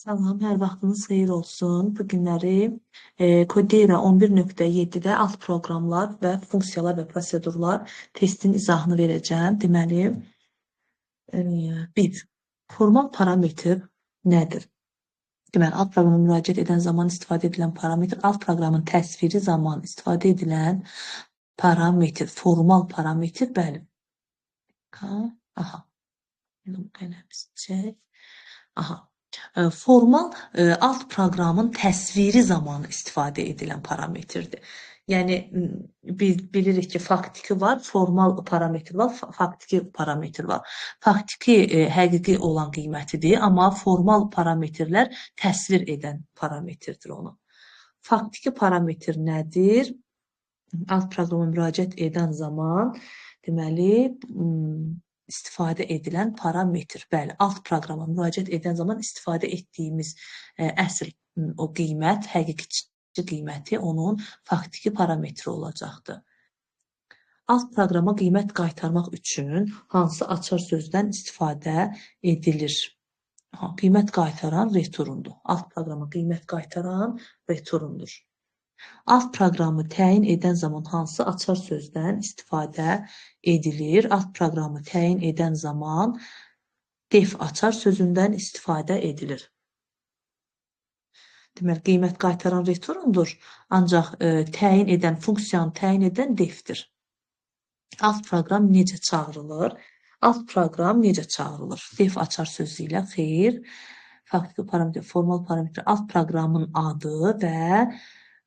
Salam, hər vaxtınız xeyir olsun. Bu günləri Codera 11.7-də alt proqramlar və funksiyalar və prosedurlar testin izahını verəcəm. Deməli, bir formal parametr nədir? Deməli, alt proqrama müraciət edən zaman istifadə edilən parametr, alt proqramın təsviri zaman istifadə edilən parametr, formal parametr, bəli. Aha. Aha. Formal alt proqramın təsviri zamanı istifadə edilən parametrdir. Yəni biz bilirik ki, faktiki var, formal parametr var, faktiki parametr var. Faktiki həqiqi olan qiymətidir, amma formal parametrlər təsvir edən parametrdir onu. Faktiki parametr nədir? Alt proqrama müraciət edən zaman deməli istifadə edilən parametr. Bəli, alt proqrama müraciət edən zaman istifadə etdiyimiz əsl o qiymət, həqiqi qiyməti onun faktiki parametri olacaqdır. Alt proqrama qiymət qaytarmaq üçün hansı açar sözdən istifadə edilir? Qiymət qaytaran returundur. Alt proqrama qiymət qaytaran returundur. Alt proqramı təyin edən zaman hansı açar sözdən istifadə edilir? Alt proqramı təyin edən zaman def açar sözündən istifadə edilir. Deməli, qiymət qaytaran returundur, ancaq təyin edən, funksiyanı təyin edən defdir. Alt proqram necə çağırılır? Alt proqram necə çağırılır? Def açar sözü ilə xeyr, faktiki parametr, formal parametr, alt proqramın adı və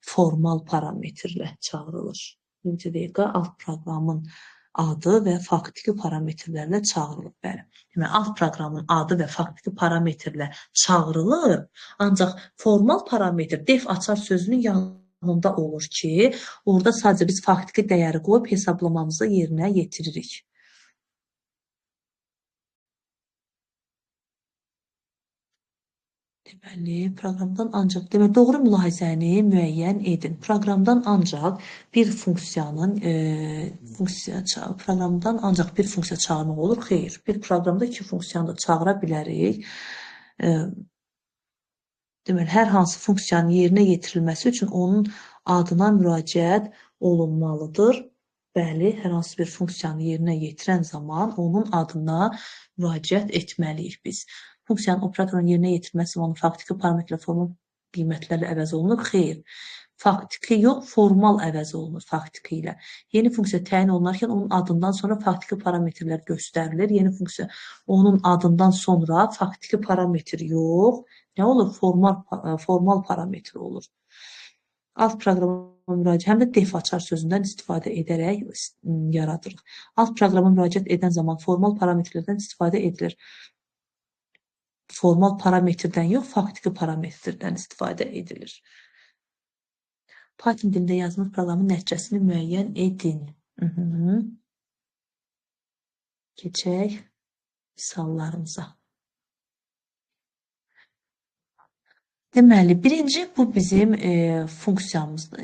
formal parametrlə çağırılır. Birinci dəqiqə alt proqramın adı və faktiki parametrlərlə çağırılır. Bəli. Deməli, alt proqramın adı və faktiki parametrlə çağırılır, ancaq formal parametr def açar sözünün yanında olur ki, orada sadəcə biz faktiki dəyəri qoyub hesablamamızı yerinə yetiririk. Deməli, proqramdan ancaq, doğru mülahizəni müəyyən edin. Proqramdan ancaq bir funksiyanın proqramdan ancaq bir funksiya çağırmaq olur. Xeyr, bir proqramda iki funksiyanı da çağıra bilərik. Deməli, hər hansı funksiyanın yerinə yetirilməsi üçün onun adına müraciət olunmalıdır. Bəli, hər hansı bir funksiyanı yerinə yetirən zaman onun adına müraciət etməliyik biz. Funksiyanın operatorun yerinə yetirilməsi və onun faktiki parametrlə formal qiymətlərlə əvəz olunur. Xeyr, faktiki yox, formal əvəz olunur faktiki ilə. Yeni funksiya təyin olunarkən onun adından sonra faktiki parametrlər göstərilir. Yeni funksiya onun adından sonra faktiki parametr yox, nə olur? Formal parametr olur. Alt proqrama müraciət, həm də def açar sözündən istifadə edərək yaradırıq. Alt proqrama müraciət edən zaman formal parametrlərdən istifadə edilir. Formal parametrdən yox, faktiki parametrdən istifadə edilir. Python dilində yazılmış proqramın nəticəsini müəyyən edin. Keçək misallarımıza. Deməli, birinci bu bizim funksiyamızdır.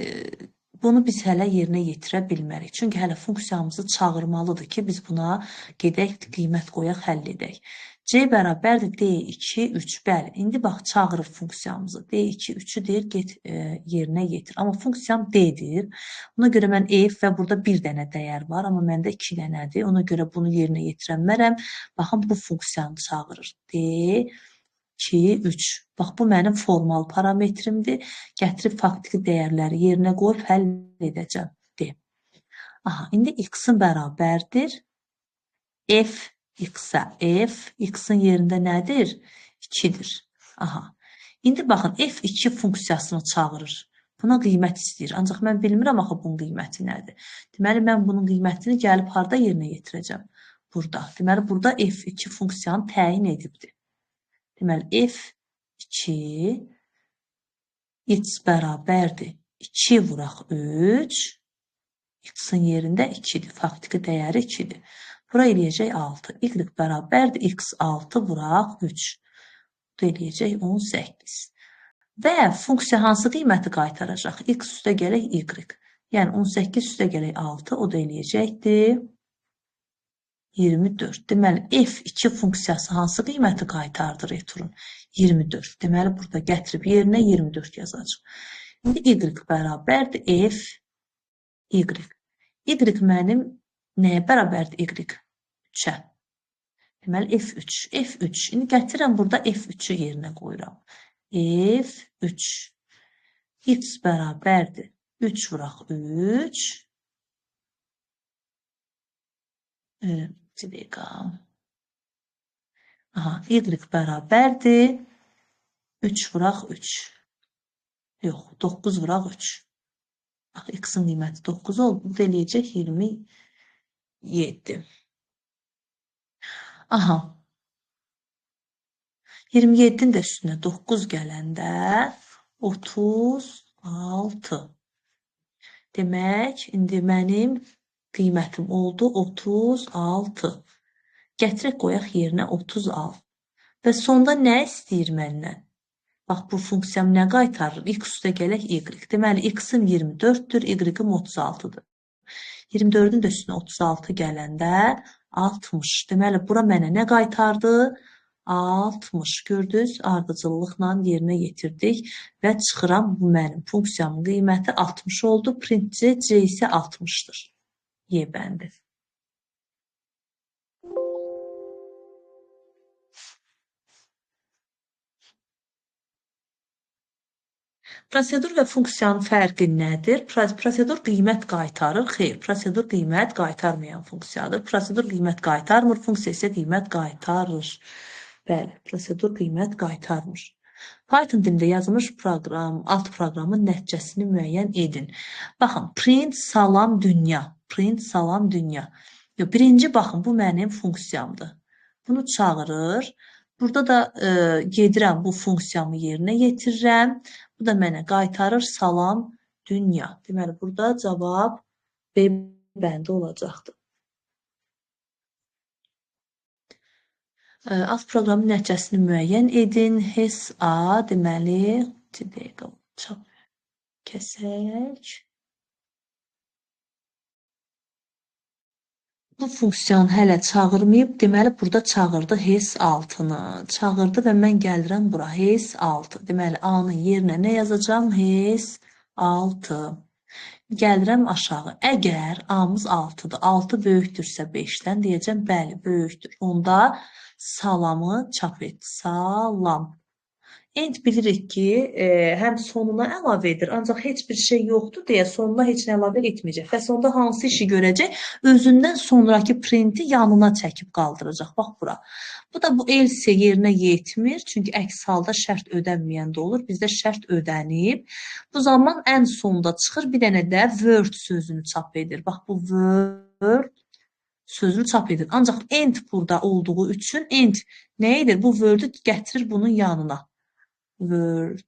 Bunu biz hələ yerinə yetirə bilmərik. Çünki hələ funksiyamızı çağırmalıdır ki, biz buna gedək, qiymət qoyaq, həll edək. C bərabərdir D2, 3. Bəli, indi bax, çağırır funksiyamızı. D2, 3-ü deyir, get yerinə yetir. Amma funksiyam D-dir. Ona görə mən F və burada bir dənə dəyər var, amma məndə 2 dənədir. Ona görə bunu yerinə yetirənmərəm. Baxın, bu funksiyanı çağırır. D2, 3. Bax, bu mənim formal parametrimdir. Gətirib faktiki dəyərləri yerinə qoyub həll edəcəm. D. Aha, indi x-in bərabərdir. F, x-ə F, x-in yerində nədir? 2-dir. Aha. İndi baxın, F2 funksiyasını çağırır. Buna qiymət istəyir. Ancaq mən bilmirəm axı bunun qiyməti nədir. Deməli, mən bunun qiymətini gəlib harada yerinə yetirəcəm? Burada. Deməli, burada F2 funksiyanı təyin edibdir. Deməli, F2 x bərabərdir. 2 vuraq 3. X-in yerində 2-dir. Faktiki dəyəri 2-dir. Bura eləyəcək 6. Y bərabərdir. X 6 vuraq 3. Bu da eləyəcək 18. Və funksiya hansı qiyməti qaytaracaq? X üstə gələk Y. Yəni 18 üstə gələk 6. O da eləyəcəkdir 24. Deməli, F2 funksiyası hansı qiyməti qaytardı return? 24. Deməli, burada gətirib yerinə 24 yazacaq. İndi Y bərabərdir F, Y. Y mənim nəyə bərabərdir Y? 3-ə. Deməli, F3. F3. İndi gətirəm burada F3-ü yerinə qoyuram. F3. X bərabərdir. 3 vuraq 3. Bir dəqiqə. Aha, Y bərabərdir. 3 vuraq 3. Yox, 9 vuraq 3. Bax, X-in qiyməti 9 oldu. Bu da eləyəcək 27. Aha. 27-nin də üstünə 9 gələndə 36. Demək, indi mənim qiymətim oldu 36. Gətirək qoyaq yerinə 36. Və sonda nə istəyir məndən? Bax, bu funksiyam nə qaytarır? X üstə gələk Y. Deməli, X-im 24-dür, Y-im 36-dır. 24-ün də üstünə 36 gələndə 60. Deməli, bura mənə nə qaytardı? 60. Gördünüz, ardıcıllıqla yerinə yetirdik və çıxıram, bu mənim funksiyamın qiyməti 60 oldu. Print C isə 60-dır. Y bəndi. Prosedur və funksiyanın fərqi nədir? Prosedur qiymət qaytarır. Xeyr, prosedur qiymət qaytarmayan funksiyadır. Prosedur qiymət qaytarmır, funksiya isə qiymət qaytarır. Bəli, prosedur qiymət qaytarmır. Python dilində yazılmış alt proqramın nəticəsini müəyyən edin. Baxın, print salam dünya. Print salam dünya. Birinci baxın, bu mənim funksiyamdır. Bunu çağırır. Burada da gedirəm, bu funksiyamı yerinə yetirirəm. Bu da mənə qaytarır salam dünya. Deməli, burada cavab B bəndi olacaqdır. Alt proqramın nəticəsini müəyyən edin. HES-A deməli, kəsək. Bu funksiyanı hələ çağırmayıb, deməli, burada çağırdı HES6-nı. Çağırdı və mən gəlirəm bura, HES6. Deməli, A-nın yerinə nə yazacağım? HES6. Gəlirəm aşağı. Əgər A-mız 6-dır, 6 böyükdürsə 5-dən deyəcəm, bəli, böyükdür. Onda salamı çap et. Salam. End bilirik ki, həm sonuna əlavə edir, ancaq heç bir şey yoxdur deyə sonuna heç nə əlavə etməyəcək. Və sonda hansı işi görəcək? Özündən sonraki printi yanına çəkib qaldıracaq. Bax bura. Bu da bu else yerinə yetmir. Çünki əks halda şərt ödənməyən də olur. Bizdə şərt ödənib. Bu zaman ən sonda çıxır. Bir dənə də word sözünü çap edir. Bax bu word sözünü çap edir. Ancaq end burada olduğu üçün end nə edir? Bu word'ü gətirir bunun yanına. Word.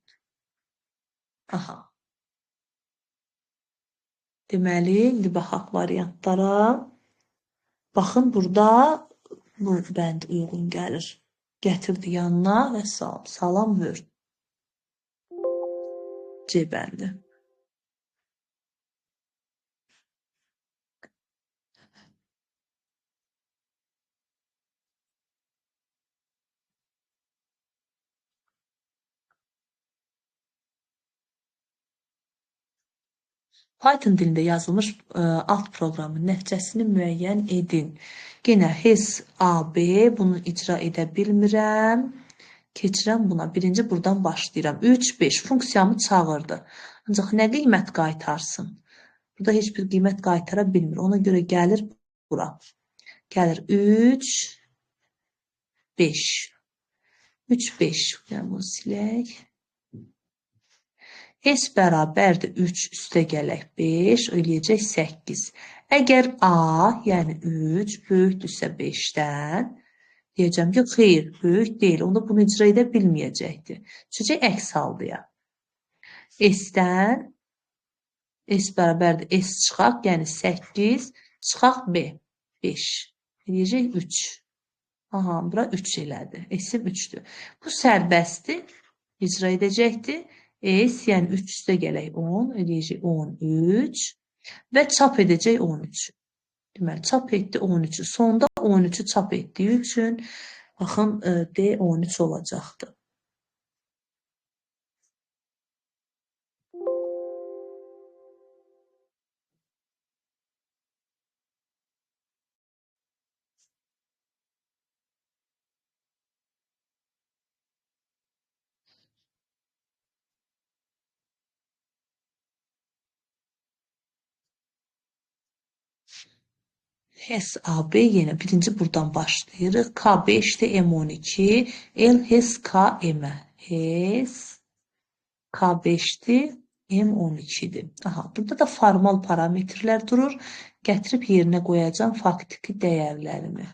Aha. Deməli, indi baxaq variantlara. Baxın, burada bu bənd uyğun gəlir. Gətirdi yanına və salam word. C bəndi. Python dilində yazılmış alt proqramın nəticəsini müəyyən edin. Yenə HES-AB, bunu icra edə bilmirəm. Keçirəm buna. Birinci buradan başlayıram. 3, 5 funksiyamı çağırdı. Ancaq nə qiymət qaytarsın? Burada heç bir qiymət qaytara bilmir. Ona görə gəlir bura. Gəlir 3, 5. 3, 5. Yəni bunu silək. S bərabərdir 3 üstə gələk 5, eləyəcək 8. Əgər A, yəni 3, böyükdürsə 5-dən, deyəcəm ki, xeyr, böyük deyil. Onda bunu icra edə bilməyəcəkdir. Düşəcək əks haldıya. S-dən, S bərabərdir S çıxaq, yəni 8, çıxaq B, 5. Eləyəcək 3. Aha, bura 3 elədi. S-im 3-dür. Bu sərbəstdir, icra edəcəkdir. S, yəni 3 üstə gələk 10, eləyəcək 13 və çap edəcək 13. Deməli, çap etdi 13-ü. Sonda 13-ü çap etdiyi üçün, baxın, D 13 olacaqdır. HES-AB yenə birinci buradan başlayırıq. K5-dir M12, L HES KM. HES K5-dir, M12-dir. Aha, burada da formal parametrlər durur. Gətirib yerinə qoyacağım faktiki dəyərlərimi.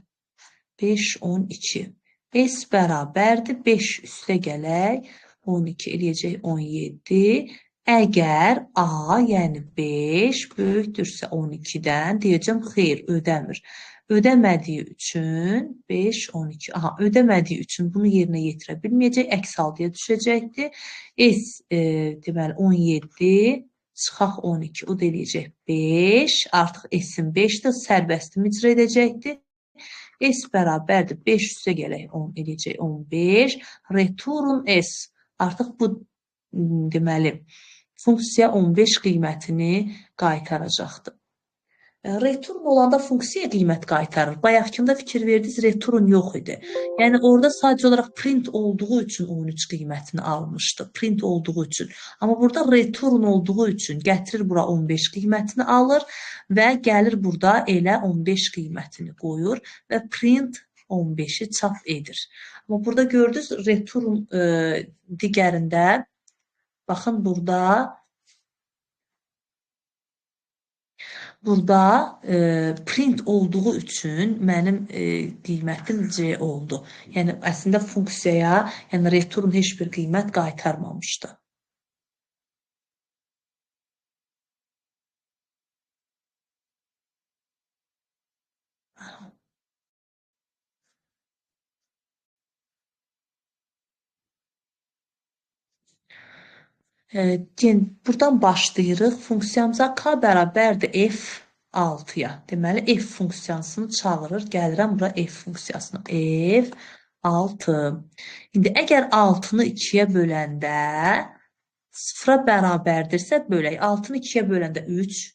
5, 12. S bərabərdir 5 üstə gələk. 12 eləyəcək 17. Əgər A, yəni 5 böyükdürsə 12-dən, deyəcəm, xeyr, ödəmir. Ödəmədiyi üçün 5, 12. Aha, ödəmədiyi üçün bunu yerinə yetirə bilməyəcək, əks haldıya düşəcəkdir. S, deməli, 17, çıxaq 12, o da eləyəcək 5. Artıq S-in 5-dir, sərbəstimi icra edəcəkdir. S bərabərdir 5 üstə gələk 10 eləyəcək 15. Return S. Artıq bu deməli funksiya 15 qiymətini qaytaracaqdır. Return olanda funksiya qiymət qaytarır. Bayaqkında fikir verdiniz, return yox idi. Yəni orada sadəcə olaraq print olduğu üçün 13 qiymətini almışdı. Print olduğu üçün. Amma burada return olduğu üçün gətirir bura 15 qiymətini alır və gəlir burada elə 15 qiymətini qoyur və print 15-i çap edir. Amma burada gördünüz, return digərində, baxın burada print olduğu üçün mənim qiymətim C oldu. Yəni, əslində funksiyaya, yəni return heç bir qiymət qaytarmamışdı. Buradan başlayırıq. Funksiyamıza K bərabərdir F6-ya. Deməli, F funksiyasını çağırır. Gəlirəm bura F funksiyasına. F6. İndi, əgər 6-nı 2-yə böləndə 0-a bərabərdirsə, bölək. 6-nı 2-yə böləndə 3,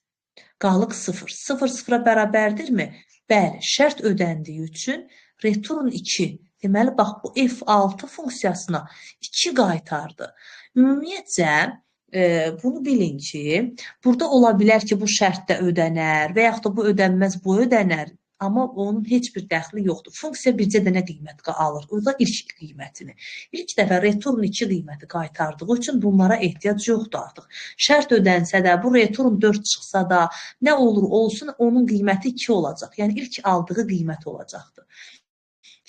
qalıq 0. 0 0-a bərabərdirmi? Bəli, şərt ödəndiyi üçün return 2. Deməli, bax, bu F6 funksiyasına 2 qaytardı. Ümumiyyətcə, bunu bilin ki, burada ola bilər ki, bu şərtdə ödənər və yaxud da bu ödənməz, bu ödənər. Amma onun heç bir dəxli yoxdur. Funksiya bircə dənə qiymət alır. O da ilk qiymətini. İlk dəfə return 2 qiyməti qaytardığı üçün bunlara ehtiyac yoxdur artıq. Şərt ödənsə də, bu return 4 çıxsa da, nə olur olsun, onun qiyməti 2 olacaq. Yəni, ilk aldığı qiymət olacaqdır.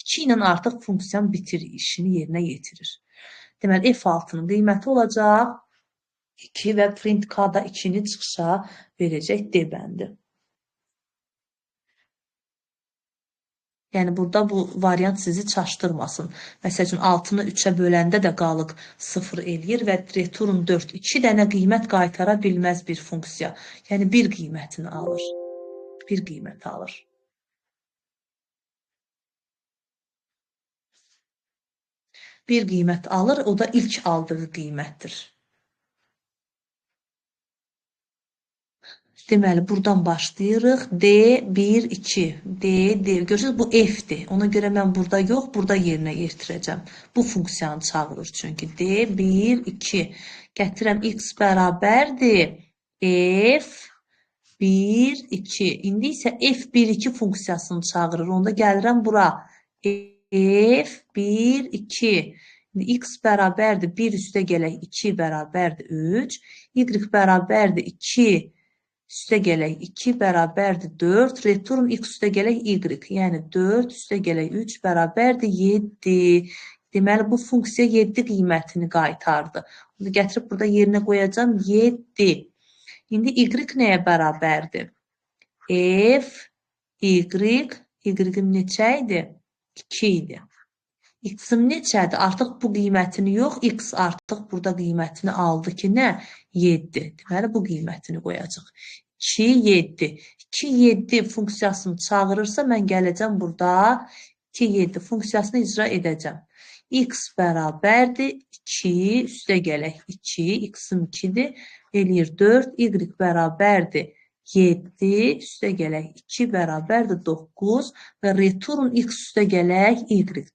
2 ilə artıq funksiyan bitirir, işini yerinə yetirir. Deməli, F6-nın qiyməti olacaq 2 və print K-da 2-ni çıxışa verəcək D bəndi. Yəni, burada bu variant sizi çaşdırmasın. Məsəl üçün, 6-nı 3-ə böləndə də qalıq 0 eləyir və return 4. 2 dənə qiymət qaytara bilməz bir funksiya. Yəni, bir qiymətini alır. Bir qiymət alır. Bir qiymət alır, o da ilk aldığı qiymətdir. Deməli, buradan başlayırıq. D, 1, 2. D. Görürsünüz, bu F-dir. Ona görə mən burada yox, burada yerinə yetirəcəm. Bu funksiyanı çağırır çünki. D, 1, 2. Gətirəm, x bərabərdir. F, 1, 2. İndi isə F1, 2 funksiyasını çağırır. Onda gəlirəm bura. F, 1, 2. X bərabərdir 1 üstə gələk 2 bərabərdir 3. Y bərabərdir 2 üstə gələk 2 bərabərdir 4. Return x üstə gələk y. Yəni 4 üstə gələk 3 bərabərdir 7. Deməli, bu funksiya 7 qiymətini qaytardı. Bunu gətirib burada yerinə qoyacam 7. İndi y nəyə bərabərdir? F, y-im neçə idi? 2 idi. X-im neçədir? Artıq bu qiymətini yox, x artıq burada qiymətini aldı ki, nə? 7. Deməli, bu qiymətini qoyacaq. 2, 7. 2, 7 funksiyasını çağırırsa mən gələcəm burada 2, 7 funksiyasını icra edəcəm. X bərabərdir 2, üstə gələk 2, x-im 2-dir, eləyir 4, y bərabərdir 7, üstə gələk 2 bərabərdir 9 və return x üstə gələk y.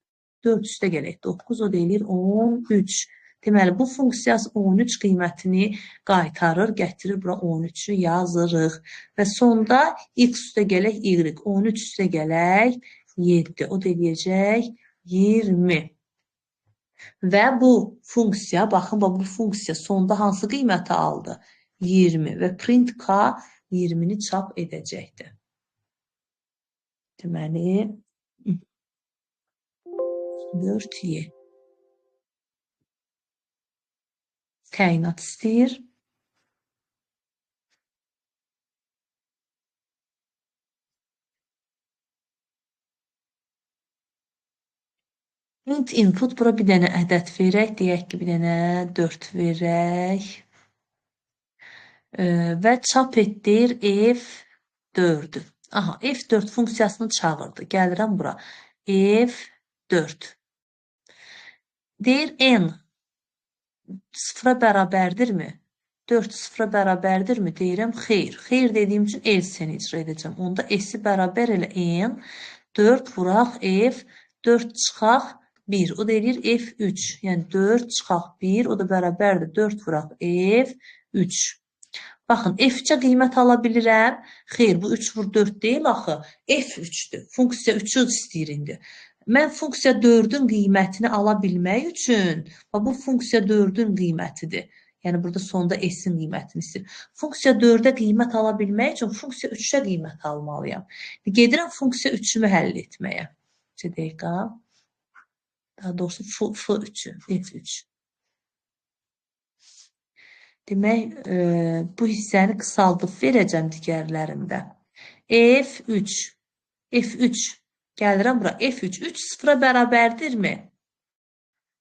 4 üstə gələk 9, o da eləyir 13. Deməli, bu funksiyası 13 qiymətini qaytarır, gətirir, bura 13-ü yazırıq. Və sonda x üstə gələk y, 13 üstə gələk 7, o da eləyəcək 20. Və bu funksiya, baxın, bu funksiya sonda hansı qiyməti aldı? 20 və print k 20-ni çap edəcəkdir. Deməli, 4y. Təyinat istəyir. Int input, bura bir dənə ədəd verək, deyək ki, bir dənə 4 verək. Və çap etdir F4-ü. Aha, F4 funksiyasını çağırdı. Gəlirəm bura. F4. Deyir N sıfıra bərabərdirmi? 4 sıfıra bərabərdirmi? Deyirəm, xeyr. Xeyr dediyim üçün else-ni icra edəcəm. Onda S-i bərabər elə N. 4 vuraq F. 4 çıxaq 1. O da eləyir F3. Yəni 4 çıxaq 1. O da bərabərdir. 4 vuraq F3. Baxın, F3-ə qiymət ala bilirəm. Xeyr, bu 3 vur 4 deyil axı. F3-dür. Funksiya 3-ü istəyir indi. Mən funksiya 4-ün qiymətini ala bilmək üçün, bu funksiya 4-ün qiymətidir. Yəni, burada sonda S-in qiymətini istəyir. Funksiya 4-ə qiymət ala bilmək üçün funksiya 3-ə qiymət almalıyam. Gedirəm funksiya 3-ümü həll etməyə. Bir dəqiqə. Daha doğrusu F3-ü, F3. Demək, bu hissəni qısaldıb verəcəm digərlərində. F3. F3. Gəlirəm bura. F3. 3 sıfıra bərabərdirmi?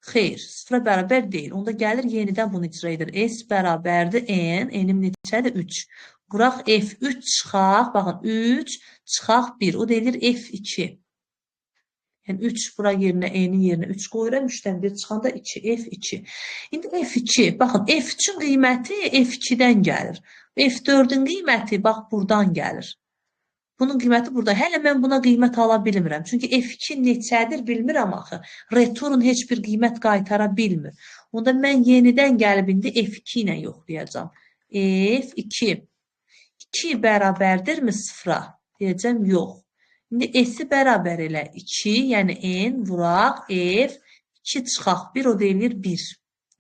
Xeyr, sıfıra bərabər deyil. Onda gəlir, yenidən bunu icra edir. S bərabərdir N. N-im neçədir? 3. Vuraq F3 çıxaq. Baxın, 3 çıxaq 1. O da edir F2. Yəni 3 bura yerinə, N-in yerinə 3 qoyuram. 3-dən 1 çıxanda 2, F2. İndi F2, baxın, F3-ün qiyməti F2-dən gəlir. F4-ün qiyməti, bax, buradan gəlir. Bunun qiyməti burada. Hələ mən buna qiymət ala bilmirəm. Çünki F2 neçədir bilmirəm axı. Return heç bir qiymət qaytara bilmir. Onda mən yenidən gəlib indi F2 ilə yoxlayacağam. F2. 2 bərabərdirmi sıfıra? Deyəcəm, yox. İndi S-i bərabər elə 2, yəni N vuraq F, 2 çıxaq 1, o deyilir 1.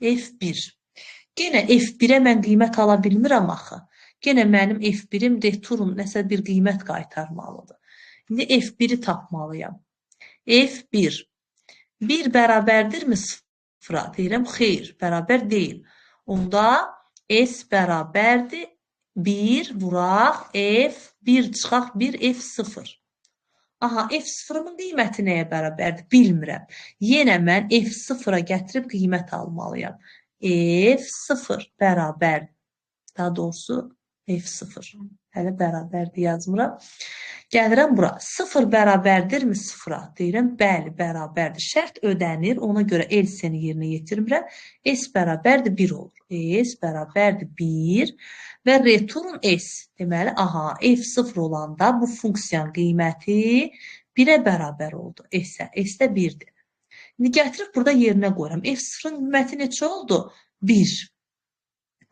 F1. Yenə F1-ə mən qiymət ala bilmirəm axı. Yenə mənim F1-im return nəsə bir qiymət qaytarmalıdır. İndi F1-i tapmalıyam. F1. 1 bərabərdirmi sıfıra? Deyirəm, xeyr, bərabər deyil. Onda S bərabərdir 1 vuraq F1 çıxaq 1 F0. Aha, F0-ın qiyməti nəyə bərabərdir? Bilmirəm. Yenə mən F0-a gətirib qiymət almalıyam. F0 bərabər. Daha doğrusu F0. Hələ bərabərdir yazmıram. Gəlirəm bura. 0 bərabərdirmi 0-a? Deyirəm, bəli, bərabərdir. Şərt ödənir. Ona görə else-ni yerinə yetirmirəm. S bərabərdir 1 olur. S bərabərdir 1 və return S. Deməli, aha, F0 olanda bu funksiyanın qiyməti 1-ə bərabər oldu. S-ə. S də 1-dir. İndi gətirib burada yerinə qoyuram. F0-ın qiyməti neçə oldu? 1.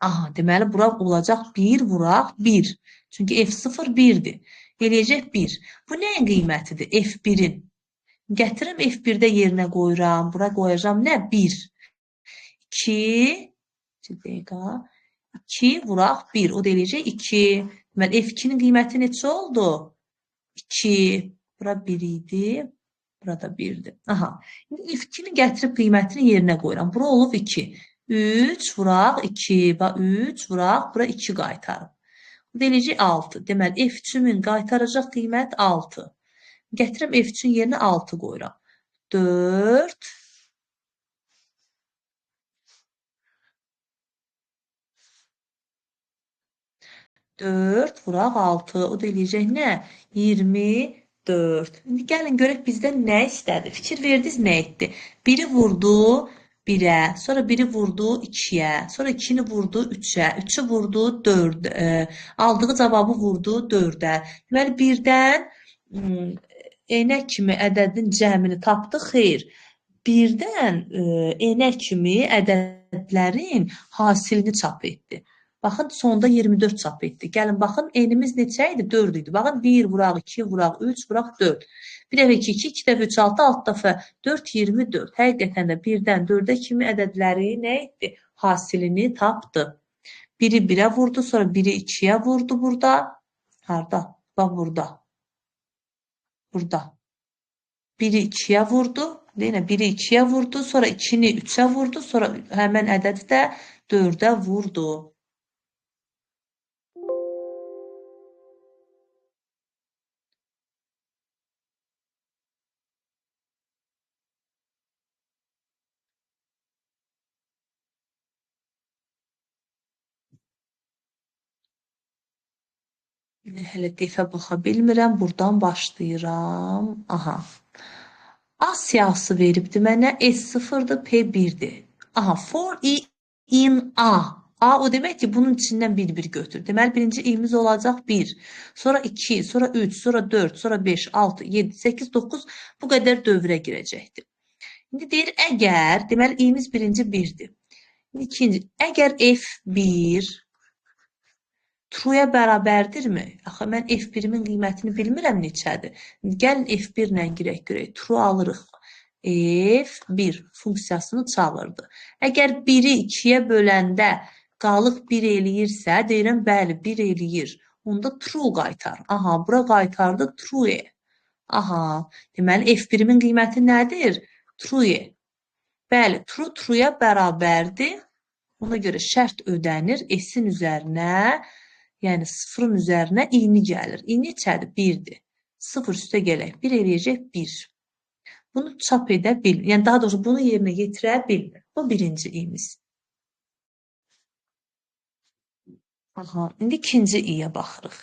Aha, deməli, bura olacaq 1 vuraq 1. Çünki F0 1-dir. Eləyəcək 1. Bu nəyin qiymətidir? F1-in. Gətirim F1-də yerinə qoyuram. Bura qoyacam nə? 1. 2. 2 vuraq 1. O da eləyəcək 2. Deməli, F2-nin qiyməti neçə oldu? 2. Bura 1 idi. Burada 1-dir. Aha. İndi F2-ni gətirib qiymətini yerinə qoyuram. Bura olub 2. 3 vuraq 2. 3 vuraq. Bura 2 qaytarım. Bu da eləyəcək 6. Deməli, F3-ün qaytaracaq qiymət 6. Gətirəm F3-ün yerinə 6 qoyuram. 4. 4 vuraq 6. O da eləyəcək nə? 24. İndi gəlin görək bizdən nə istədi? Fikir verdiniz nə etdi? Biri vurdu 1-ə, sonra biri vurdu 2-yə, sonra 2-ni vurdu 3-ə, 3-ü vurdu 4-ə, aldığı cavabı vurdu 4-ə. Deməli, birdən eynək kimi ədədin cəmini tapdı, xeyr. Birdən eynək kimi ədədlərin hasilini çap etdi. Baxın, sonda 24 çap etdi. Gəlin, baxın, enimiz neçə idi? 4 idi. Baxın, 1 vuraq, 2 vuraq, 3 vuraq, 4. Bir dəfə 2, 2 dəfə 3, 6, 6 dəfə 4, 24. Həqiqətən də 1-dən 4-ə kimi ədədləri nə etdi? Hasilini tapdı. Biri 1-ə vurdu, sonra biri 2-yə vurdu burada. Harada? Bax, burada. Burada. Biri 2-yə vurdu. Deyinə, biri 2-yə vurdu, sonra 2-ni 3-ə vurdu, sonra həmən ədədi də 4-ə vurdu. Hələ defə baxa bilmirəm. Buradan başlayıram. Aha. A siyahısı veribdi mənə. S0-dır, P1-dir. Aha, for in A. A o demək ki, bunun içindən bir-bir götür. Deməli, birinci i'miz olacaq 1, sonra 2, sonra 3, sonra 4, sonra 5, 6, 7, 8, 9 bu qədər dövrə girəcəkdir. İndi deyir, əgər, deməli, i'miz birinci 1-dir. İkinci, əgər F1 True-ya bərabərdirmi? Axı, mən F1-imin qiymətini bilmirəm neçədir. Gəlin F1 ilə girək görək. True alırıq. F1 funksiyasını çalırdı. Əgər 1-i 2-yə böləndə qalıq 1 eləyirsə, deyirəm, bəli, 1 eləyir. Onda true qaytar. Aha, bura qaytardı true. Aha, deməli, F1-imin qiyməti nədir? True. Bəli, true true-ya bərabərdir. Ona görə şərt ödənir. S-in üzərinə, yəni 0-ın üzərinə i'ni gəlir. İ neçədir? 1-dir. 0 üstə gələk. 1 eləyəcək 1. Bunu çap edə bilmir. Yəni, daha doğrusu bunu yerinə yetirə bilmir. Bu birinci i'miz. Aha, indi ikinci i'yə baxırıq.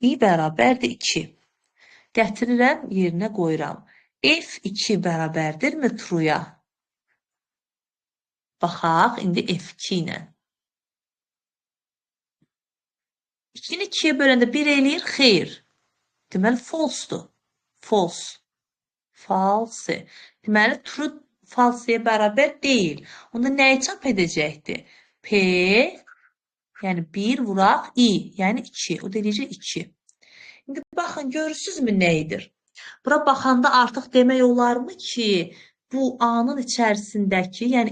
İ bərabərdir 2. Gətirirəm, yerinə qoyuram. F2 bərabərdirmi true-ya? Baxaq, indi F2 ilə. 2-ni 2-yə böləndə 1 eləyir, xeyr. Deməli, false-dur. False. False. Deməli, true false-yə bərabər deyil. Onda nəyi çap edəcəkdir? P, yəni 1 vuraq i, yəni 2. O da eləyəcək 2. İndi baxın, görürsünüzmü nə edir? Bura baxanda artıq demək olarmı ki, bu A-nın içərisindəki, yəni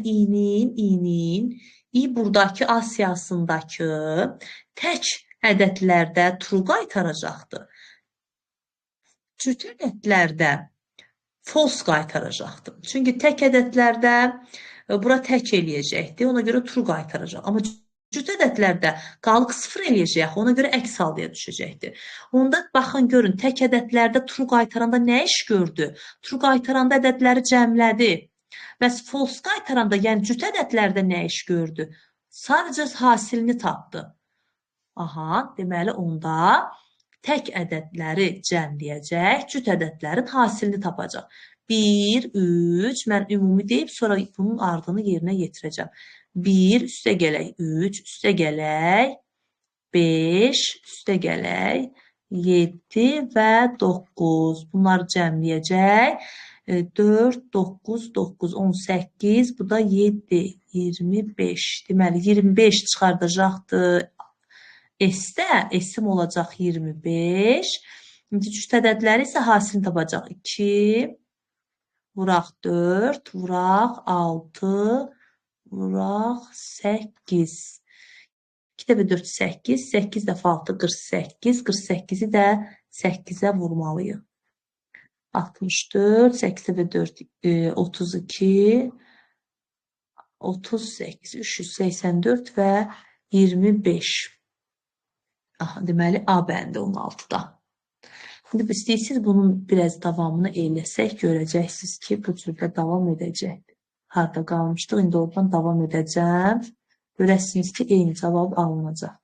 i buradakı A siyahısındakı tək ədədlərdə true qaytaracaqdır. Cüt ədədlərdə false qaytaracaqdır. Çünki tək ədədlərdə bura tək eləyəcəkdir. Ona görə true qaytaracaq. Amma cüt ədədlərdə qalıq 0 eləyəcək. Ona görə əks halda düşəcəkdir. Onda baxın, görün, tək ədədlərdə true qaytaranda nə iş gördü? True qaytaranda ədədləri cəmlədi. Bəs false qaytaranda, yəni cüt ədədlərdə nə iş gördü? Sadəcə hasilini tapdı. Aha, deməli onda tək ədədləri cəmləyəcək, cüt ədədlərin hasilini tapacaq. 1, 3, mən ümumi deyib, sonra bunun ardını yerinə yetirəcəm. 1, üstə gələk, 3, üstə gələk, 5, üstə gələk, 7 və 9. Bunları cəmləyəcək. 4, 9, 9, 18, bu da 7, 25. Deməli, 25 çıxardacaqdır. S-də, S-im olacaq 25. İndi cüt ədədləri isə hasilini tapacaq. 2, vuraq 4, vuraq 6, vuraq 8. 2 dəfə 4, 8, 8 dəfə 6, 48. 48-i də 8-ə vurmalıyıq. 64, 8 dəfə 4, 32, 38, 384 və 25. Aha, deməli, A bəndi 16-da. İndi istəyirsiniz bunun biraz davamını eləsək, görəcəksiniz ki, bu cürdə davam edəcəkdir. Harada qalmışdıq, indi oradan davam edəcəm. Görəsiniz ki, eyni cavab alınacaq.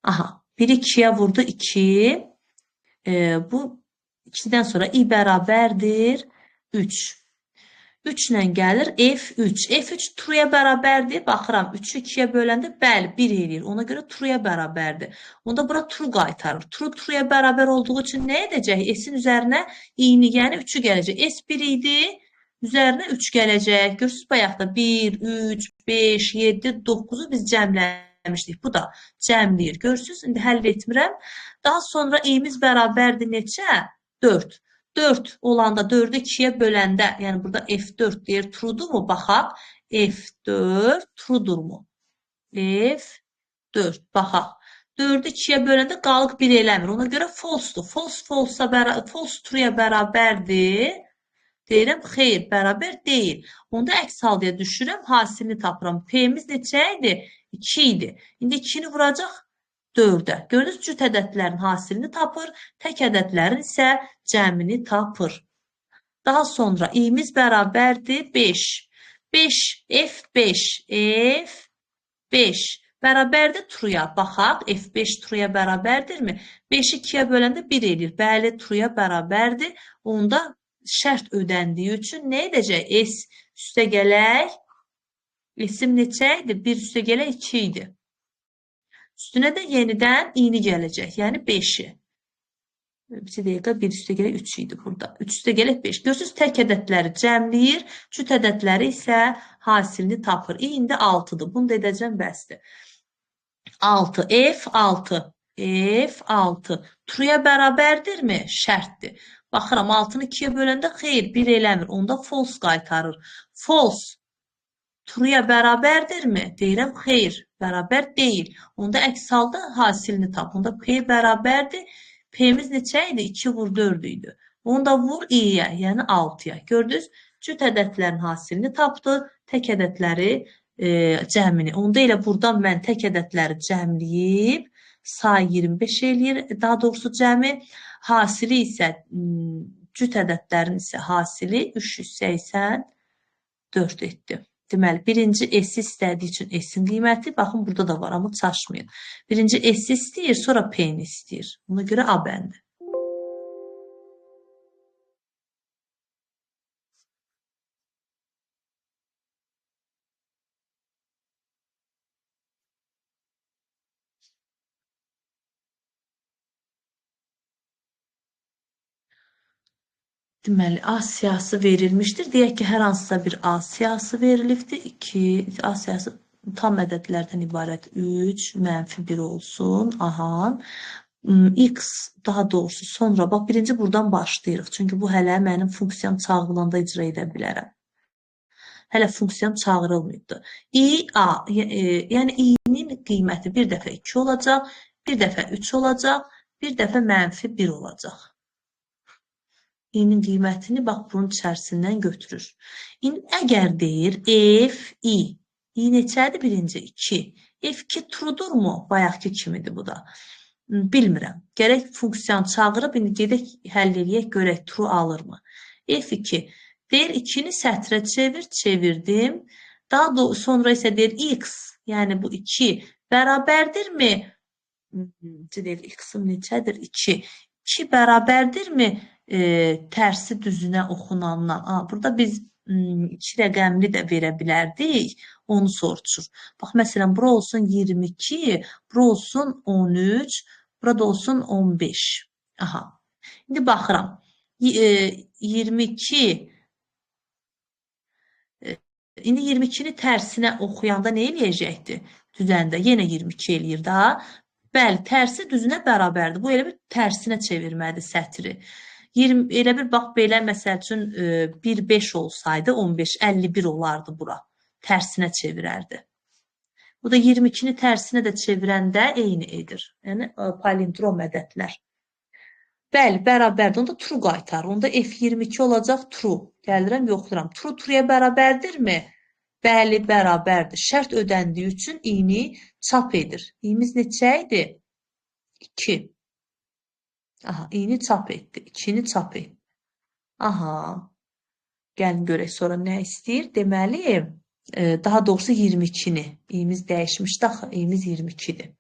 Aha, 1 2'ye vurdu 2. Bu 2'den sonra i bərabərdir 3. 3 ilə gəlir F3. F3 trueya bərabərdir. Baxıram 3'ü 2'yə böləndə bəli 1 eləyir. Ona görə trueya bərabərdir. Onda bura true qaytarır. Trueya bərabər olduğu üçün nə edəcək? S-in üzərinə i-ni, yəni 3'ü gələcək. S 1 idi. Üzərinə 3 gələcək. Görürsünüz bayaqda 1, 3, 5, 7, 9'u biz cəmləmişdik. Bu da cəmləyir. Görürsünüz, indi həll etmirəm. Daha sonra i'miz bərabərdir neçə? 4. 4 olanda 4'ü 2'ye böləndə, yəni burada F4 deyir, true'durmu? Baxaq. F4 true'durmu? F4 baxaq. 4'ü 2'ye böləndə qalıq 1 eləmir. Ona görə false-dur. False true'ya bərabərdir. Deyirəm, xeyr, bərabər deyil. Onda əks halda düşürəm, hasilini tapıram. P'miz neçə idi? 2 idi. İndi 2'ni vuracaq 4'ə. Gördünüz, cüt ədədlərin hasilini tapır, tək ədədlərin isə cəmini tapır. Daha sonra i'miz bərabərdir 5. 5 F5 F5 bərabərdir trueya. Baxaq, F5 trueya bərabərdirmi? 5'i 2'yə böləndə 1 eləyir. Bəli, trueya bərabərdir. Onda şərt ödəndiyi üçün nə edəcək? S üstə gələk. S-im neçə idi? 1 üstə gələk 2 idi. Üstünə də yenidən i-ni gələcək. Yəni 5'i. Bir dəqiqə 1 üstə gələk 3 idi burada. 3 üstə gələk 5. Görürsünüz, tək ədədləri cəmləyir. Cüt ədədləri isə hasilini tapır. I indi 6'dır. Bunu da edəcəm, bəsdir. 6. F6. F6. Trueya bərabərdirmi? Şərtdir. Baxıram, 6'nı 2'ye böləndə xeyr, 1 eləmir. Onda false qaytarır. False. Trueya bərabərdirmi? Deyirəm, xeyr, bərabər deyil. Onda əks halda hasilini tap. Onda P bərabərdir. P'miz neçə idi? 2 vur 4 idi. Onda vur i'yə, yəni 6'ya. Gördünüz, cüt ədədlərin hasilini tapdı. Tək ədədləri cəmini. Onda elə buradan mən tək ədədləri cəmləyib say 25 eləyir. Daha doğrusu cəmi. Hasili isə cüt ədədlərin isə hasili 384 etdi. Deməli, birinci S istədiyi üçün S-in qiyməti, baxın burada da var, amma çaşmayın. Birinci S istəyir, sonra P-ni istəyir. Buna görə A bəndi. Deməli, A siyahısı verilmişdir. Deyək ki, hər hansısa bir A siyahısı verilibdir. 2, A siyahısı tam ədədlərdən ibarət 3, -1 olsun. Aha. X daha doğrusu sonra, bax, birinci buradan başlayırıq. Çünki bu hələ mənim funksiyam çağırılanda icra edə bilərəm. Hələ funksiyam çağırılmayıbdır. A, yəni i'nin qiyməti bir dəfə 2 olacaq, bir dəfə 3 olacaq, bir dəfə -1 olacaq. i'nin qiymətini bax bunun içərisindən götürür. İndi əgər deyir f i neçədir? Birinci 2. F2 true'durmu? Bayaqki kimidir bu da. Bilmirəm. Gərək funksiyanı çağırıb, indi gedək həll eləyək, görək true alırmı? F2 deyir 2'ni sətrə çevir, çevirdim. Daha sonra isə deyir x, yəni bu 2 bərabərdirmi? Deyir x-im neçədir? 2. 2 bərabərdirmi? Tərsi düzünə oxunandan. Burada biz 2 rəqəmli də verə bilərdik. Onu soruşur. Bax, məsələn, bura olsun 22, bura olsun 13, burada olsun 15. Aha. İndi baxıram. 22. İndi 22'ni tərsinə oxuyanda nə eləyəcəkdir? Düzəndə yenə 22 eləyir daha. Bəli, tərsi düzünə bərabərdir. Bu elə bir tərsinə çevirmədir sətri. 20, elə bir bax belə məsəl üçün 1-5 olsaydı 15, 51 olardı bura. Tərsinə çevirərdi. Bu da 22'ni tərsinə də çevirəndə eyni edir. Yəni palindrom ədədlər. Bəli, bərabərdir. Onda true qaytar. Onda F22 olacaq true. Gəlirəm, yoxlayıram. True trueya bərabərdirmi? Bəli, bərabərdir. Şərt ödəndiyi üçün i'ni çap edir. i'miz neçə idi? 2. Aha, i'ni çap etdi. 2'ni çap etdi. Aha. Gəlin görək sonra nə istəyir? Deməli, daha doğrusu 22'ni. i'miz dəyişmişdi axı. i'miz 22'dir.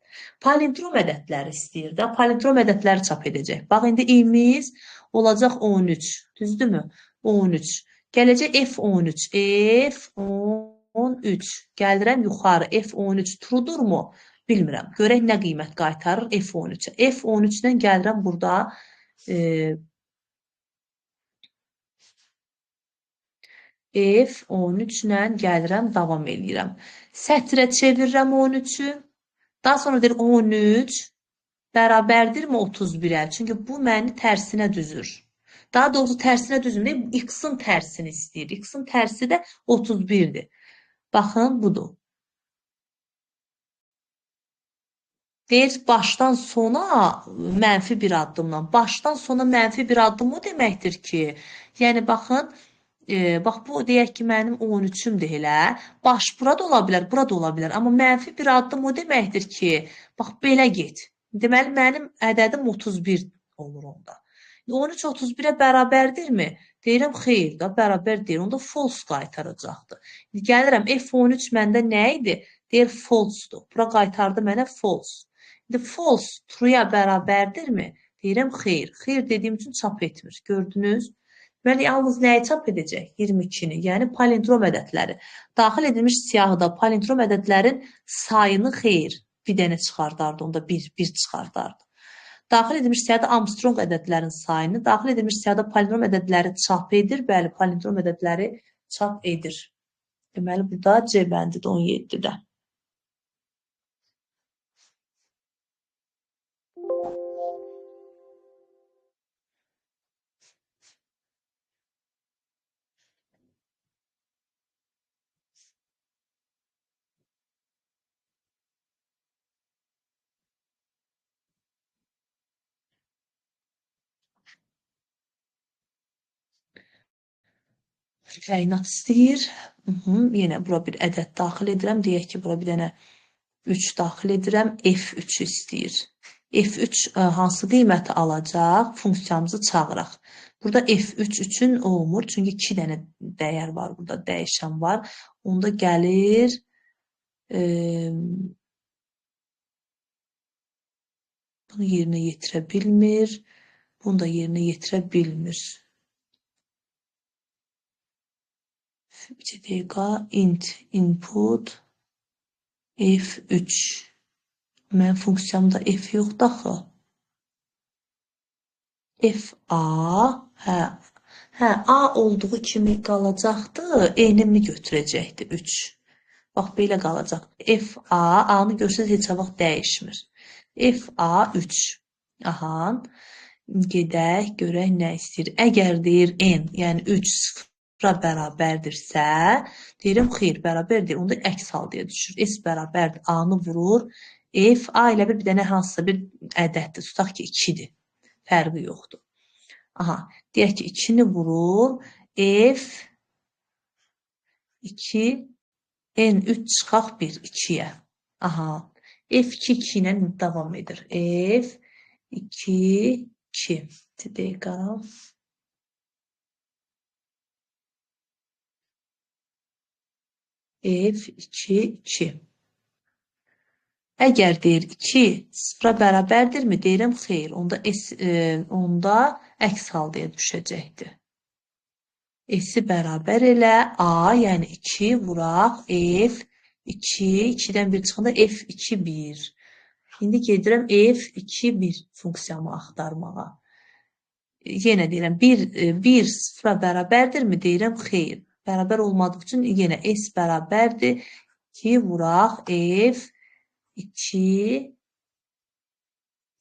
Palindrom ədədləri istəyir də. Palindrom ədədləri çap edəcək. Bax, indi i'miz olacaq 13. Düzdürmü? 13. Gələcək F13. F13. Gəlirəm yuxarı. F13 true'durmu? Bilmirəm. Görək nə qiymət qaytarır F13-ə. F13-dən gəlirəm burada F13-lə gəlirəm, davam edirəm. Sətrə çevirirəm 13-ü. Daha sonra deyir 13 bərabərdirmi 31-ə? Çünki bu məni tərsinə düzür. Daha doğrusu tərsinə düzmür. X-in tərsini istəyir. X-in tərsi də 31-dir. Baxın, budur. Deyir, başdan sona mənfi bir addımla. Başdan sona mənfi bir addım o deməkdir ki, yəni baxın, bax bu deyək ki, mənim 13-ümdür elə. Baş bura da ola bilər, bura da ola bilər. Amma mənfi bir addım o deməkdir ki, bax belə get. Deməli, mənim ədədim 31 olur onda. 13 31-ə bərabərdirmi? Deyirəm, xeyr da, bərabər deyir. Onda false qaytaracaqdır. Gəlirəm, F13 məndə nə idi? Deyir, false-dur. Bura qaytardı mənə false. İndi false true-ya bərabərdirmi? Deyirəm, xeyr. Xeyr dediyim üçün çap etmir. Gördünüz? Deməli, yalnız nəyi çap edəcək? 22-ni, yəni palindrom ədədləri. Daxil edilmiş siyahıda palindrom ədədlərin sayını xeyr, bir dənə çıxardardı, onda bir çıxardardı. Daxil edilmiş siyahıda Armstrong ədədlərin sayını, daxil edilmiş siyahıda palindrom ədədləri çap edir. Bəli, palindrom ədədləri çap edir. Deməli, burada C bəndidir 17-də. Təyinat istəyir. Yenə bura bir ədəd daxil edirəm. Deyək ki, bura bir dənə 3 daxil edirəm. F3 istəyir. F3 hansı qiyməti alacaq? Funksiyamızı çağıraq. Burada F3 üçün olmur. Çünki 2 dənə dəyər var burada. Dəyişən var. Onda gəlir bunu yerinə yetirə bilmir. Bunu da yerinə yetirə bilmir. Bir dəqiqə, int input F3. Mən funksiyamda F yoxdur axı. FA, A olduğu kimi qalacaqdı, enimi götürəcəkdi 3. Bax, belə qalacaq. FA, A-nı görsəz heç vaxt dəyişmir. FA3. Aha, gedək, görək nə istəyir. Əgər deyir N, yəni 3 sıfıra bərabərdirsə, deyirəm, xeyr, bərabərdir. Onda əks haldıya düşür. S bərabərdir. A-nı vurur. F, A ilə bir dənə hansısa bir ədəddir. Tutaq ki, 2-dir. Fərqi yoxdur. Aha, deyək ki, 2-ni vurur. F 2 N3 çıxaq 1, 2-yə. Aha, F2 2 ilə davam edir. F2 2. Dəqiqə. F2 2. Əgər deyir 2 sıfıra bərabərdirmi? Deyirəm, xeyr. Onda əks haldıya düşəcəkdir. S-i bərabər elə A, yəni 2 vuraq F2, 2-dən 1 çıxanda F2 1. İndi gedirəm F2 1 funksiyamı axtarmağa. Yenə deyirəm, 1 sıfıra bərabərdirmi? Deyirəm, xeyr. Bərabər olmadığı üçün yenə S bərabərdir. 2 vuraq F2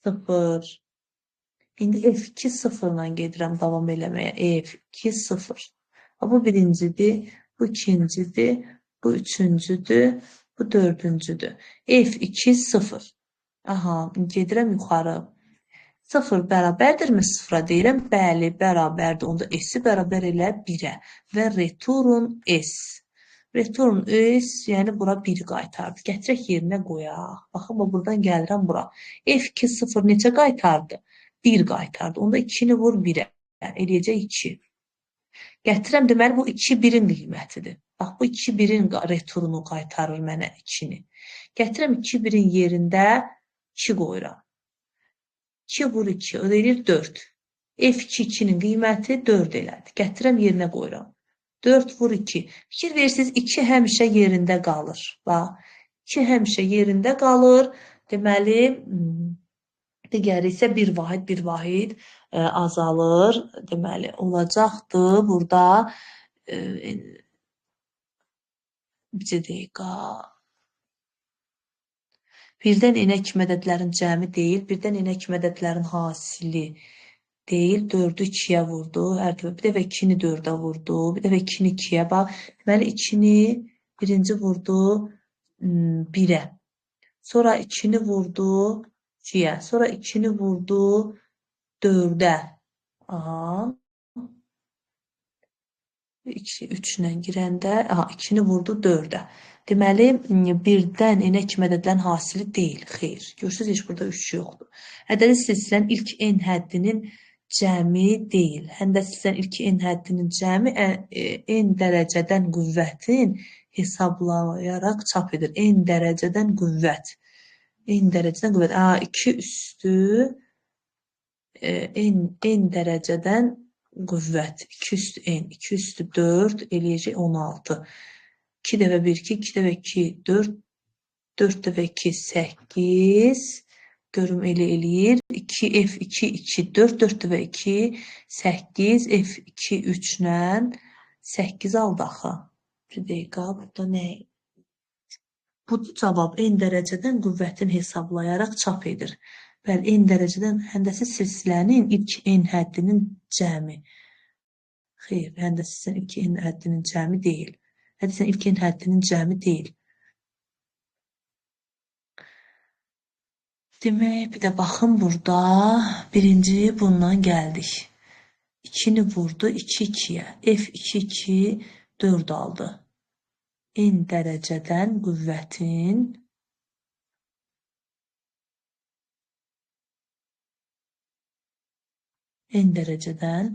0. İndi F2 0 ilə gedirəm davam eləməyə. F2 0. Bu birincidir, bu ikincidir, bu üçüncüdür, bu dördüncüdür. F2 0. Aha, gedirəm yuxarı. 0 bərabərdirmi 0-a deyirəm? Bəli, bərabərdir. Onda S-i bərabər elə 1-ə və return S. Return S, yəni bura 1 qaytardı. Gətirək yerinə qoyaq. Baxın, buradan gəlirəm bura. F2 0 neçə qaytardı? 1 qaytardı. Onda 2-ni vur 1-ə. Eləyəcək 2. Gətirəm, deməli, bu 2 1-in qiymətidir. Bax, bu 2 1-in returunu qaytarır mənə 2-ni. Gətirəm 2 1-in yerində 2 qoyuram. 2 vur 2, o da edir 4. F2 2-nin qiyməti 4 elədi. Gətirəm yerinə qoyuram. 4 vur 2. Fikir verirsiniz 2 həmişə yerində qalır. Bax, 2 həmişə yerində qalır. Deməli, digəri isə bir vahid azalır. Deməli, olacaqdı burada bir dəqiqə. Birdən enək mədədlərin cəmi deyil, birdən enək mədədlərin hasili deyil. 4-ü 2-yə vurdu. Hər dəfə bir dəfə 2-ni 4-ə vurdu. Bir dəfə 2-ni 2-yə. Bax, deməli 2-ni birinci vurdu 1-ə. Sonra 2-ni vurdu 2-yə. Sonra 2-ni vurdu 4-ə. Aha. 3-lə girəndə, 2-ni vurdu 4-ə. Deməli, birdən enək mədədlərin hasili deyil. Xeyr. Görürsünüz, heç burada 3 yoxdur. Ədədi silsilənin ilk n həddinin cəmi deyil. Həndə silsilənin ilk n həddinin cəmi n dərəcədən qüvvətin hesablayaraq çap edir. N dərəcədən qüvvət. N dərəcədən qüvvət. 2 üstü n dərəcədən qüvvət. 2 üstü n. 2 üstü 4 eləyəcək 16. 2 dəfə 1, 2, 2 dəfə 2, 4, 4 dəfə 2, 8, görüm elə eləyir, 2, F2, 2, 4, 4 dəfə 2, 8, F2, 3-lə 8 aldı axı. Bir dəqiqə, burada nə? Bu cavab n dərəcədən qüvvətin hesablayaraq çap edir. Bəli, n dərəcədən həndəsi silsilənin ilk n həddinin cəmi. Xeyr, həndəsi silsilənin ilk n həddinin cəmi deyil. Hədisinin ilk n həddinin cəmi deyil. Demək, bir də baxın burada. Birinci bundan gəldik. 2-ni vurdu 2-2-yə. F2, 2, 4 aldı. N dərəcədən qüvvətin N dərəcədən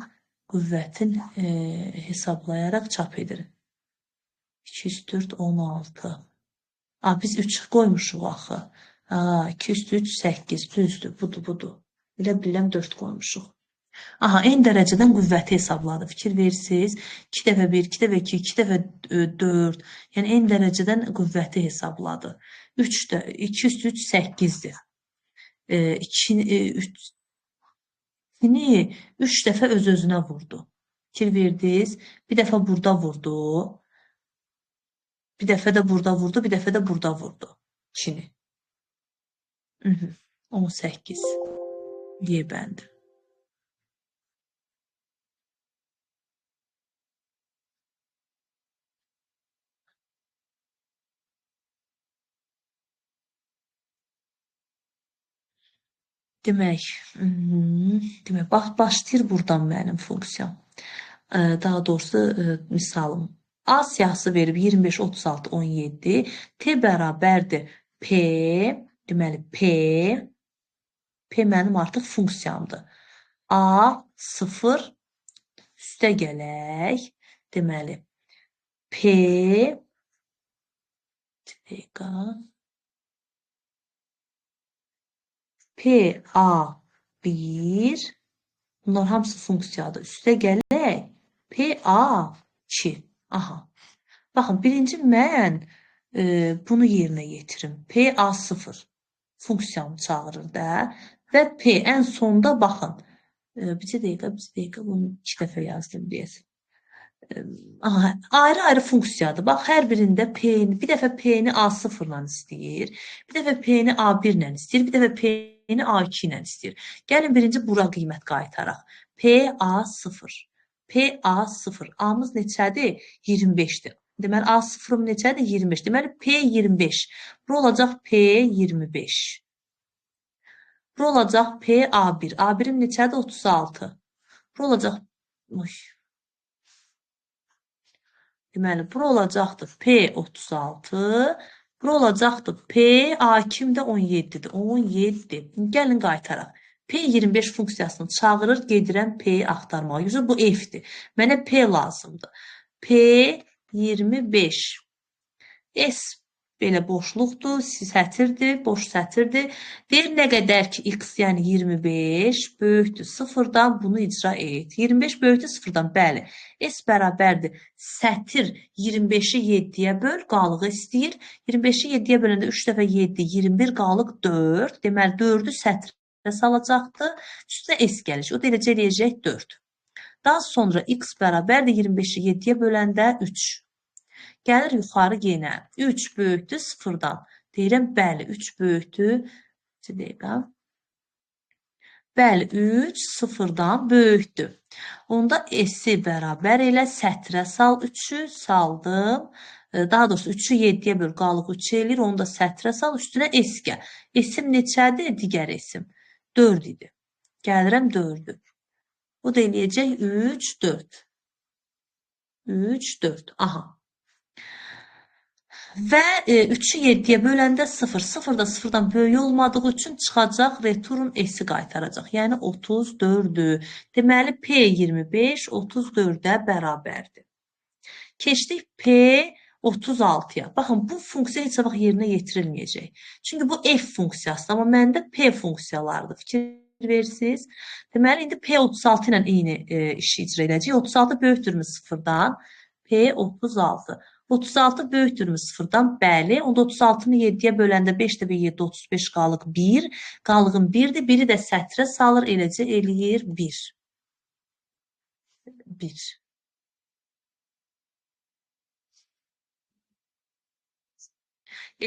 qüvvətin hesablayaraq çap edir. 204, 16. Biz 3 qoymuşuq axı. 203, 8. Düzdür, budur. Elə biləm 4 qoymuşuq. N dərəcədən qüvvəti hesabladı. Fikir verirsiniz. 2 dəfə 1, 2 dəfə 2, 2 dəfə 4. Yəni n dərəcədən qüvvəti hesabladı. 2 üstü 3, 8-dir. 2-ni 3 dəfə öz-özünə vurdu. Fikir verdiniz. Bir dəfə burada vurdu. Bir dəfə də burada vurdu, bir dəfə də burada vurdu. 2-ni. 18. Y bəndi. Demək, başlayır buradan mənim funksiyam. Daha doğrusu misalım. A siyahısı verib 25, 36, 17. T bərabərdir P. Deməli, P mənim artıq funksiyamdır. A 0 üstə gələk. Deməli, P PA1 bunlar hamısı funksiyadır. Üstə gələk. PA2. Baxın, birinci mən bunu yerinə yetirim. PA0 funksiyamı çağırır da. Və P ən sonda baxın. Bir dəqiqə bunu 2 dəfə yazdım deyəsən. Ayrı-ayrı funksiyadır. Bax, hər birində P-ni, bir dəfə P-ni A0 ilə istəyir, bir dəfə P-ni A1 ilə istəyir, bir dəfə P-ni A2 ilə istəyir. Gəlin birinci bura qiymət qaytaraq. PA0. PA0. A-mız neçədir? 25-dir. Deməli, A0-ım neçədir? 25. Deməli, P25. Bura olacaq P25. Bura olacaq PA1. A1-im neçədir? 36. Bura olacaq... Deməli, bura olacaqdır P36. Bura olacaqdır PA2-də 17-dir. 17. Gəlin qaytaraq. P25 funksiyasını çağırır, gedirəm P-yi axtarmağa. Yüzü bu F-dir. Mənə P lazımdır. P25. S5 belə boşluqdur, sətirdir, boş sətirdir. Deyir, nə qədər ki, x, yəni 25 böyükdür 0-dan bunu icra et. 25 böyükdür 0-dan, bəli. S bərabərdir. Sətir 25-i 7-yə böl, qalığı istəyir. 25-i 7-yə böləndə 3 dəfə 7, 21 qalıq 4. Deməli, 4-ü sətrə salacaqdır. Üstünə S gəlir. O da eləcə eləyəcək 4. Daha sonra x bərabərdir 25-i 7-yə böləndə 3. Gəlir yuxarı yenə. 3 böyükdür 0-dan. Deyirəm, bəli, 3 böyükdür. 2 dəqiqə. Bəli, 3 0-dan böyükdür. Onda S-i bərabər elə sətrə sal 3-ü, saldım. Daha doğrusu 3-ü 7-yə böl, qalıq 3 eləyir. Onu da sətrə sal, üstünə S gəl. S-im neçədir? Digər S-im 4 idi. Gəlirəm 4-ü. O da eləyəcək 3, 4. 3, 4. Aha. Və 3-ü 7-yə böləndə 0. 0 da 0-dan böyük olmadığı üçün çıxacaq, return S-i qaytaracaq. Yəni 34-dür. Deməli, P 25 34-ə bərabərdir. Keçdik P 36-ya. Baxın, bu funksiya heç vaxt yerinə yetirilməyəcək. Çünki bu F funksiyasıdır, amma məndə P funksiyalardır. Fikir versiniz. Deməli, indi P36 ilə eyni işi icra edəcək. 36 böyükdürmü 0-dan? P36. 36 böyükdürmü 0-dan? Bəli. Onda 36-nı 7-yə böləndə 5 də 7, 35 qalıq 1. Qalığın 1-dir. 1-i də sətrə salır. Eləcə eləyir 1. 1.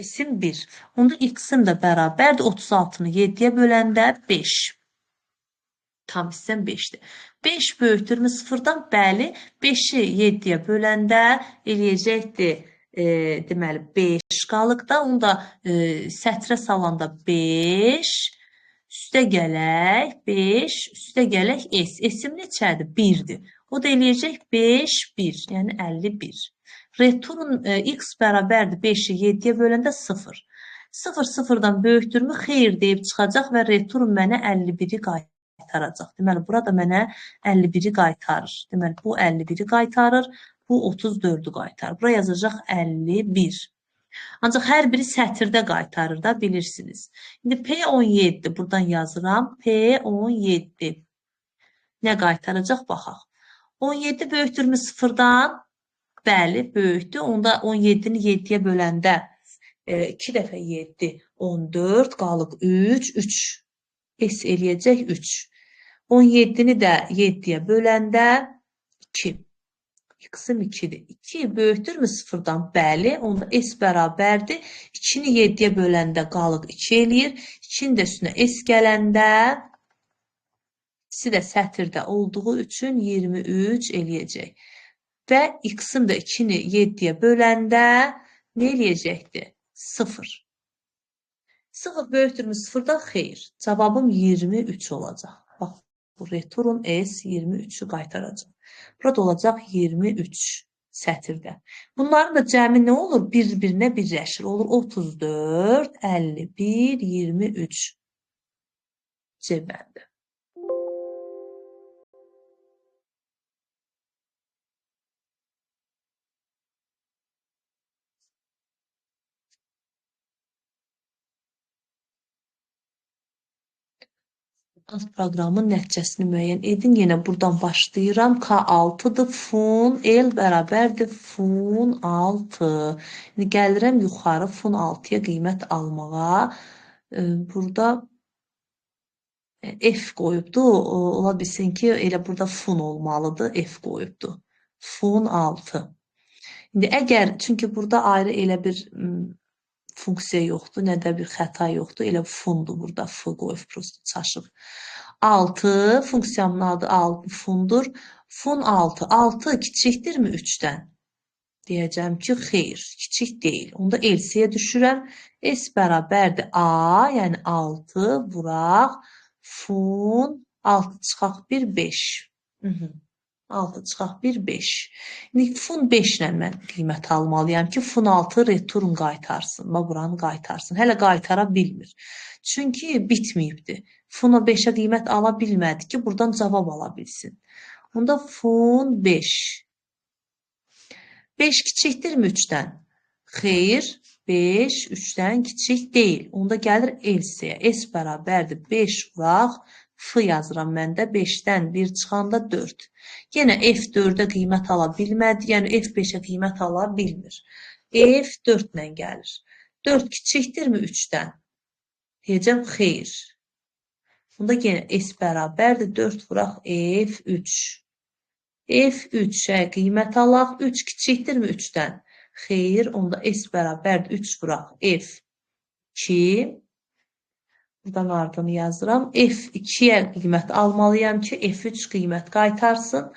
S-im 1. Onda x-im də bərabərdir. 36-nı 7-yə böləndə 5. Tam hissəm 5-dir. 5 böyükdürmü 0-dan? Bəli. 5-i 7-yə böləndə eləyəcəkdir. Deməli, 5 qalıqda. Onu da sətrə salanda 5. Üstə gələk 5. Üstə gələk S. S-im neçədir? 1-dir. O da eləyəcək 5, 1. Yəni 51. Return x bərabərdir 5-i 7-yə böləndə 0. 0 0-dan böyükdürmü? Xeyr deyib çıxacaq və return mənə 51-i qaytaracaq. Deməli, burada mənə 51-i qaytarır. Deməli, bu 51-i qaytarır, bu 34-ü qaytarır. Bura yazacaq 51. Ancaq hər biri sətirdə qaytarır da, bilirsiniz. İndi P17, buradan yazıram. P17 nə qaytaracaq? Baxaq. 17 böyükdürmü 0-dan? Bəli, böyükdür. Onda 17-ni 7-yə böləndə 2 dəfə 7, 14, qalıq 3, 3. S eləyəcək 3. 17-ni də 7-yə böləndə 2. X-im 2-dir. 2 böyükdürmü 0-dan? Bəli. Onda S bərabərdir. 2-ni 7-yə böləndə qalıq 2 eləyir. 2-ni də üstünə S gələndə ikisi də sətirdə olduğu üçün 23 eləyəcək. Və x-im də 2-ni 7-yə böləndə nə eləyəcəkdir? 0. 0 böyükdürmü 0-dan? Xeyr. Cavabım 23 olacaq. Bax, bu return S 23-ü qaytaracaq. Burada olacaq 23 sətirdə. Bunların da cəmi nə olur? Bir-birinə birləşir. Olur 34, 51, 23. C bəndi. Az proqramın nəticəsini müəyyən edin. Yenə buradan başlayıram. K6-dır. Fun L bərabərdir. Fun 6. İndi gəlirəm yuxarı fun 6-ya qiymət almağa. Burada F qoyubdu. Ola bilsin ki, elə burada fun olmalıdır. F qoyubdu. Fun 6. İndi əgər, çünki burada ayrı elə bir funksiya yoxdur, nə də bir xəta yoxdur. Elə fundur burada. F qoyub, prosto çaşıb. 6, funksiyamın adı 6 fundur. Fun 6. 6 kiçikdirmi 3-dən? Deyəcəm ki, xeyr, kiçik deyil. Onda LC-yə düşürəm. S bərabərdir A, yəni 6 vuraq. Fun 6 çıxaq 1, 5. 6 çıxaq 1, 5. İndi fun 5 ilə mən qiymət almalıyam ki, fun 6 return qaytarsın. Buranı qaytarsın. Hələ qaytara bilmir. Çünki bitməyibdir. Funa 5-ə qiymət ala bilmədi ki, buradan cavab ala bilsin. Onda fun 5. 5 kiçikdirmi 3-dən? Xeyr. 5 3-dən kiçik deyil. Onda gəlir else-yə. S bərabərdir 5 vuraq f yazıram mən də 5-dən 1 çıxanda 4. Yenə f 4-ə qiymət ala bilmədi, yəni f 5-ə qiymət ala bilmir. F 4 ilə gəlir. 4 kiçikdirmi 3-dən? Deyəcəm xeyr. Bunda yenə S bərabərdir 4 vuraq F3. F3-ə qiymət alaq. 3 kiçikdirmi 3-dən? Xeyr. Onda S bərabərdir 3 vuraq F2. Buradan ardını yazıram. F2-yə qiymət almalıyam ki, F3 qiymət qaytarsın.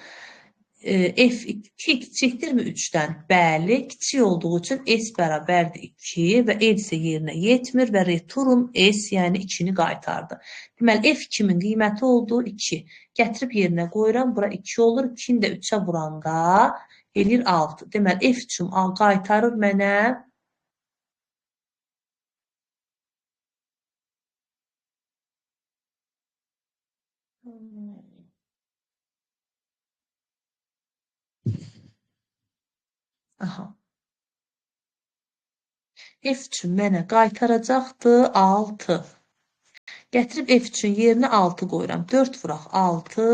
F2 kiçikdirmi 3-dən? Bəli, kiçik olduğu üçün S bərabərdir 2 və else yerinə yetmir və return S, yəni 2-ni qaytardı. Deməli, F2-min qiyməti oldu 2. Gətirib yerinə qoyuram, bura 2 olur. 2-ni də 3-ə vuranda eləyir 6. Deməli, F3-üm qaytarır mənə F3 mənə qaytaracaqdı 6. Gətirib F3-ün yerinə 6 qoyuram. 4 vuraq 6,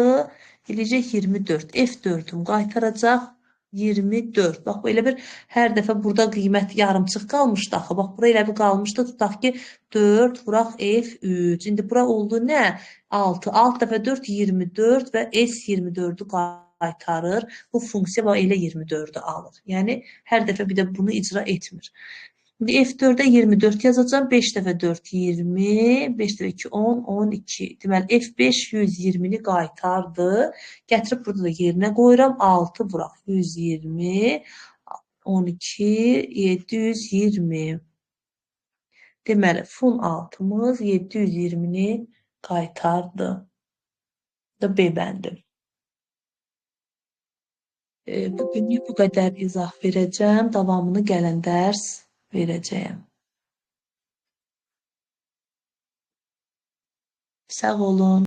eləyəcək 24. F4-üm qaytaracaq 24. Bax, elə bir hər dəfə burada qiymət yarımçıq qalmışdı axı. Bax, bura elə bir qalmışdı. Tutaq ki, 4 vuraq F3. İndi bura oldu nə? 6. 6 dəfə 4, 24 və S24-ü qaytarır. Bu funksiya elə 24-ü alır. Yəni, hər dəfə bir də bunu icra etmir. Şimdi F4'e 24 yazacağım. 5 dəfə 4 20, 5 dəfə 2 10, 12. Deməli F5 120-ni qaytardı. Gətirib burada da yerinə qoyuram. 6 vuraq 120, 12, 720. Deməli fun altımız 720-ni qaytardı. Da B bəndi. Bugünlük bu qədər izah verəcəm. Davamını gələn dərs verəcəyəm. Sağ olun.